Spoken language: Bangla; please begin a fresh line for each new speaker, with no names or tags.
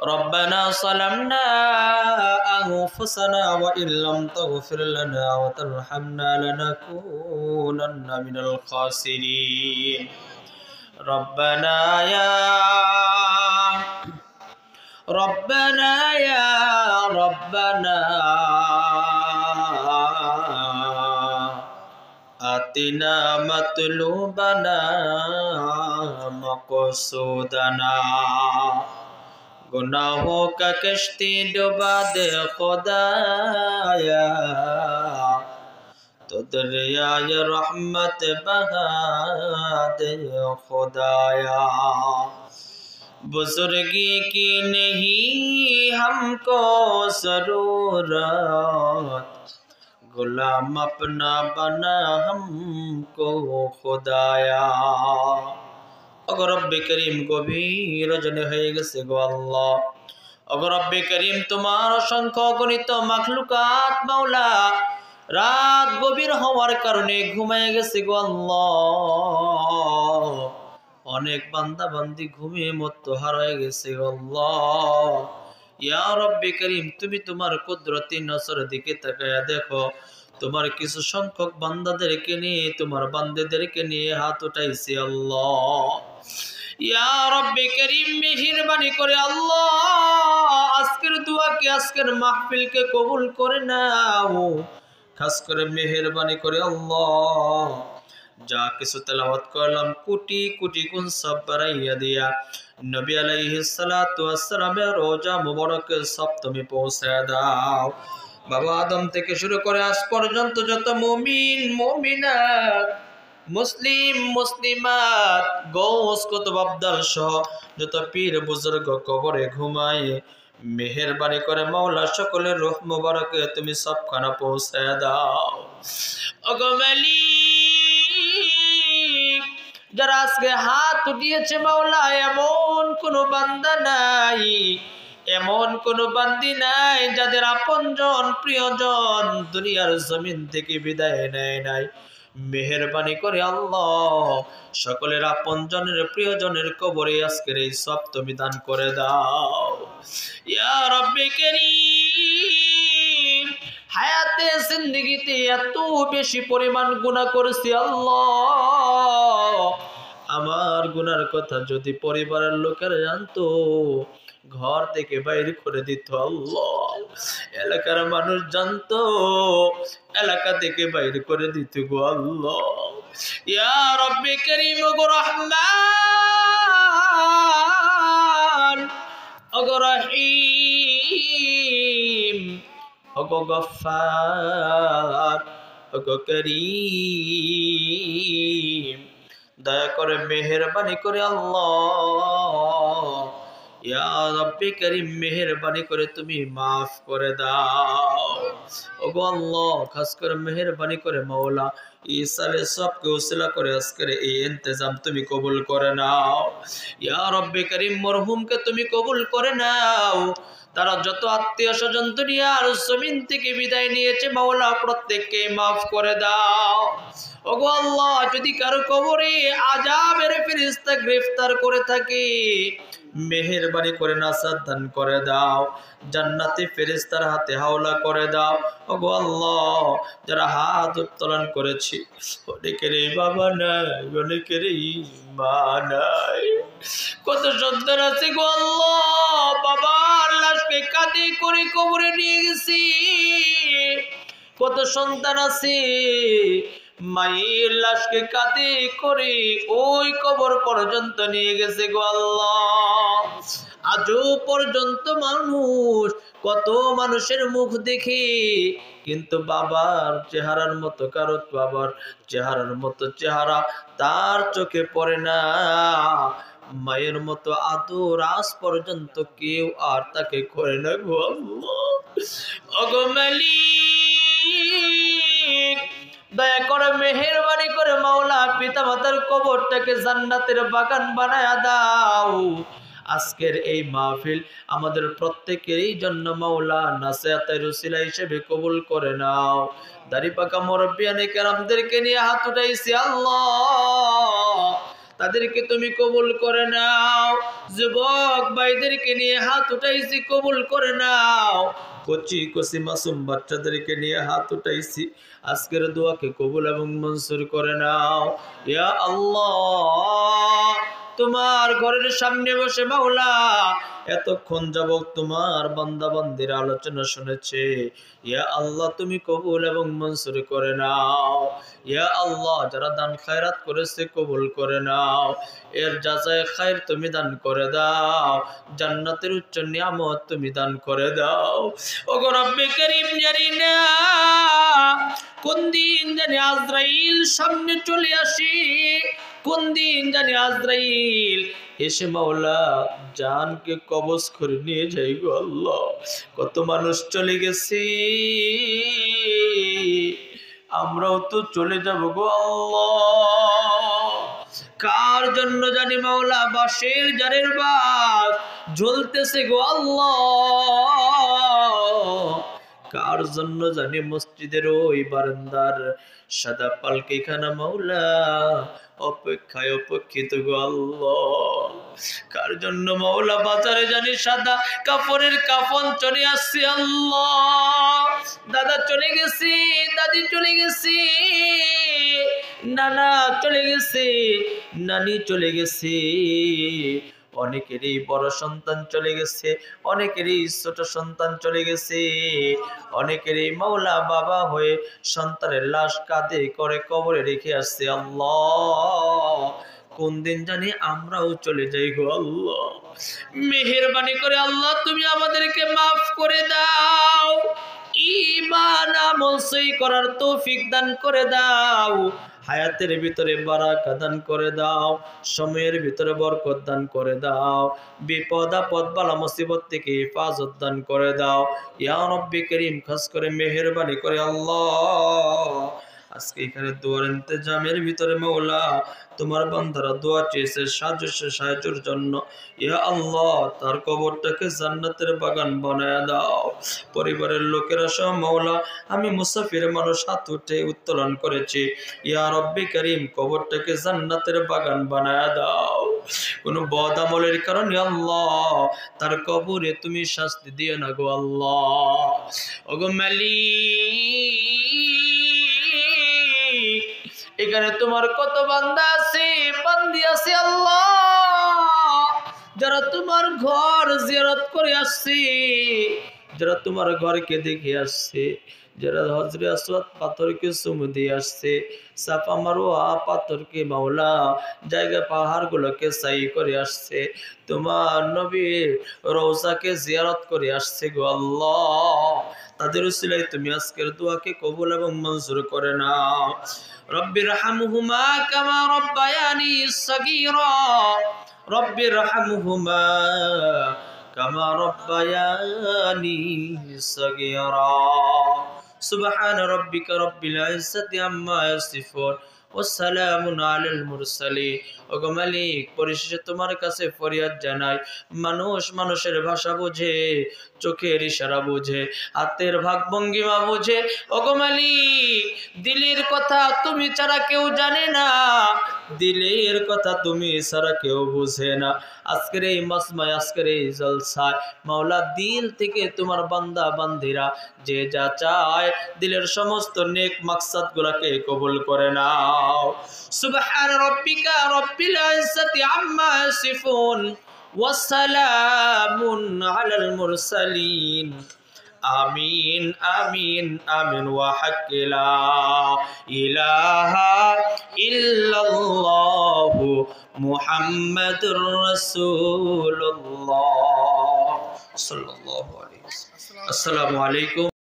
ربنا ظلمنا أنفسنا وإن لم تغفر لنا وترحمنا لنكونن من الخاسرين ربنا يا ربنا آتنا مطلوبنا مقصودنا गुनाहों का कश्ती डुबा दे खुदाया तो दरियाए रहमत बहा दे खुदाया बुजुर्गी की नहीं हमको ज़रूरत गुलाम अपना बना हमको खुदाया अगर रब्बे करीम गभीर रजनी হয়ে গেছে গো আল্লাহ अगर रब्बे करीम তোমার অসংখ্য গণিত মাখলুকাত মাওলা রাত গভীর হওয়ার কারণে ঘুমিয়ে গেছে গো আল্লাহ অনেক বান্দা বান্দি ঘুমিয়ে মত্ত হারিয়ে গেছে গো আল্লাহ ইয়া রব্বে করিম তুমি তোমার কুদরতি নজর দিকে তাকায়া দেখো তোমার কিছু সংখ্যক বান্দাদেরকে নিয়ে তোমার বান্দাদেরকে নিয়ে হাত উঠাইছে আল্লাহ ইয়া রব্বে করিম মেহেরবানি করে আল্লাহ আজকের দোয়াকে আজকের মাহফিলকে কবুল করে নাও খাস করে মেহেরবানি করে আল্লাহ যা কিছু তেলাওয়াত করলাম কোটি কোটি গুণ সব বাড়াইয়া দিয়া নবী আলাইহিস সালাতু ওয়াস সালামের রোজা মুবারক সব তুমি পৌঁছে দাও বাবা আদম থেকে শুরু করে আজ পর্যন্ত যত মুমিন মুমিনাত মুসলিম মুসলিমাত গৌস কুতুব আব্দাল সহ যত পীর বুজুর্গ কবরে ঘুমায় মেহেরবানি করে মাওলা সকলের রূহ মুবারকে তুমি সবখানা পৌঁছে দাও ওগো মালিক যারা আজকে হাত উঠিয়েছে মাওলা এমন কোন বান্দা নাই এমন কোন বান্দি নাই যাদের আপনজন প্রিয়জন দুনিয়ার জমিন থেকে বিদায় নেয় নাই মেহেরবানি করে আল্লাহ সকলের আপনজনের প্রিয়জনের কবরে আজকের এই সব তুমি দান করে দাও ইয়া রব্বে করিম হায়াতে জিন্দেগিতে এত বেশি পরিমাণ গুনাহ করেছি আল্লাহ আমার গুনার কথা যদি পরিবারের লোকেরা জানতো ঘর থেকে বাইরে করে দিত আল্লাহ এলাকার মানুষ জানতো এলাকা থেকে বাইরে করে দিত গো আল্লাহ ইয়া রব্বে করিম গো রহমান ওগো রহিম ওগো গফফার ওগো করিম দয়া করে মেহেরবানি করে আল্লাহ ইয়া রব্বে করিম মেহেরবানি করে তুমি মাফ করে দাও ওগো আল্লাহ খাস করে মেহেরবানি করে মাওলা ইসালে সবকে উসিলা করে আজকের এই ইন্তজাম তুমি কবুল করে নাও ইয়া রব্বে করিম মরহুমকে তুমি কবুল করে নাও তারা যত আত্মীয় স্বজন দুনিয়ার জমিন থেকে বিদায় নিয়েছে মাওলা প্রত্যেককে মাফ করে দাও ওগো আল্লাহ যদি কারো কবরে আযাবের ফেরেশতা গ্রেফতার করে থাকে মেহেরবানি করে নাসাত দান করে দাও জান্নাতি ফেরেশতার হাতে হাওলা করে দাও ওগো আল্লাহ যারা হাত উত্তোলন করেছি অনেকেরই বাবা নাই অনেকেরই মা নাই কত সন্তান আছে গো আল্লাহ বাবা লাশকে কাঁধে করে কবরে নিয়ে গেছি কত সন্তান আছে মায়ের লাশকে কাঁধে করে ওই কবর পর্যন্ত নিয়ে গেছে গো আল্লাহ আজও পর্যন্ত মানুষ কত মানুষের মুখ দেখে কিন্তু বাবার চেহারার মতো কারো বাবার চেহারার মতো চেহারা তার চোখে পড়ে না মায়ের মতো আদর আজ পর্যন্ত কেউ আর তাকে করে না গো আল্লাহ ওগো মালিক দয়া করে মেহেরবানি করে মাওলা পিতা মাতার কবরটাকে জান্নাতের বাগান বানায়া দাও আজকের এই মাহফিল আমাদের প্রত্যেকেরই জন্য মাওলা নাসিহাতের উসিলা হিসেবে কবুল করে নাও দাড়ি পাকা মুরব্বিয়ানে কেরামদেরকে নিয়ে হাত উঠাইছি আল্লাহ তাদেরকে তুমি কবুল করে নাও। যুবক ভাইদেরকে নিয়ে হাত উঠাইছি, কবুল করে নাও। কচি কচি মাসুম বাচ্চাদেরকে নিয়ে হাত উঠাইছি, আজকের দোয়াকে কবুল এবং মঞ্জুর করে নাও। ইয়া আল্লাহ, তোমার ঘরের সামনে বসে মাওলা এতক্ষণ যাবত তোমার বান্দা বান্দির আলোচনা শুনেছে। ইয়া আল্লাহ, তুমি কবুল এবং মঞ্জুর করে নাও। ইয়া আল্লাহ, যারা দান খায়রাত করেছে কবুল করে নাও। এর যাচাই খায়ের তুমি দান করে দাও। জান্নাতের উচ্চ নিয়ামত তুমি দান করে দাও। ওগো রব্বে কারীম, জানি না কোন দিন জানি আজরাইল সামনে চলে আসি, কোন দিন জানি আজরাইল এসে মাওলা জানকে কবজ করে নিয়ে যাই গো আল্লাহ। কত মানুষ চলে গেছে, আমরাও তো চলে যাব গো আল্লাহ। কার জন্য জানি মাওলা বাঁশের জারের বাস জ্বলতেছে গো আল্লাহ। কার জন্য জানি মসজিদের ওই বারান্দার সাদা পালকিখানা মাওলা অপেক্ষায় অপেক্ষিত গো আল্লাহ। কার জন্য মাওলা বাজারে জানি সাদা কাপড়ের কাফন চলে আসছে আল্লাহ। দাদা চলে গেছে, দাদি চলে গেছে, নানা চলে গেছে, নানি চলে গেছে, অনেকেরই বড় সন্তান চলে গেছে, অনেকেরই ছোট সন্তান চলে গেছে, অনেকেরই মাওলা বাবা হয়ে সন্তানের লাশ কাঁধে করে কবরে রেখে আসছে আল্লাহ। কোন দিন জানি আমরাও চলে যাই গো আল্লাহ। মেহেরবানি করে আল্লাহ তুমি আমাদেরকে মাফ করে দাও, ঈমান আমল সই করার তৌফিক দান করে দাও, হায়াতের ভিতরে বারাকা দান করে দাও, সময়ের ভিতরে বরকত দান করে দাও, বিপদ আপদ বালা মুসিবত থেকে হেফাজত দান করে দাও। ইয়া রব্বি করিম, খাস করে মেহেরবানি করে আল্লাহ আজকে এখানে দোয়ার ইন্তজামের ভিতরে মাওলা তোমার বান্দারা দোয়া চেয়েছে সাহায্যের জন্য। ইয়া আল্লাহ, তার কবরটাকে জান্নাতের বাগান বানায় দাও। পরিবারের লোকেরা সহ মাওলা আমি মুসাফির মানুষ হাত উঠে উত্তোলন করেছি, ইয়া রব্বি করিম কবরটাকে জান্নাতের বাগান বানায় দাও। কোন বদ আমলের কারণে আল্লাহ তার কবরে তুমি শাস্তি দিও না গো আল্লাহ। ওগো মালিক, এখানে তোমার কত বান্দা আছে, বান্দি আছে আল্লাহ, যারা তোমার ঘর জিয়ারত করে আসছে, যারা তোমার ঘরকে দেখে আসছে, যারা হজরে আসওয়াদ পাথরকে চুমু দিয়ে আসছে, সাফা মারওয়া পাথরকে মাওলা জায়গা পাহাড়গুলোকে সাই করে আসছে, তোমার নবীর রওজাকে জিয়ারত করে আসছে গো আল্লাহ, তাদের উসিলায় তুমি আজকের দোয়াকে কবুল এবং মঞ্জুর করে নাও। রব্বিরহামহুমা কামা রব্বায়ানি সগীরা, রব্বিরহামহুমা কামা রব্বায়ানি সগীরা। সুবহান রাব্বিকা রব্বিল ইজ্জাতি আম্মা ইয়াসিফুন ওয়া সালামুন আলাল মুরসালিন। ওগো মালিক, পরিশেষে তোমার কাছে ফরিয়াদ জানাই, মানুষ মানুষের ভাষা বোঝে, চোখের ইশারা বোঝে, হাতের ভাগ ভঙ্গিমা বোঝে। ওগো মালিক, দিলের কথা তুমি ছাড়া কেউ জানে না, দিলের কথা তুমি ছাড়া কেউ বুঝে না। আজকের এই মাসমায়, আজকের এই জলসায় মাওলা দিল থেকে তোমার বান্দা বান্দিরা যে যা চায় দিলের সমস্ত নেক মাকসাদ গুলাকে কবুল করে নাও। সুবহান রাব্বিকা রব্বিল ইজ্জাতি আম্মা ইয়াসিফুন ওয়া সালামুন আলাল মুরসালিন। আমিন আমিন আমিন ওয়া হাক্কিলা ইলাহা ইল্লাল্লাহু মুহাম্মাদুর রাসূলুল্লাহ সাল্লাল্লাহু আলাইহি ওয়াসাল্লাম। আসসালামু আলাইকুম।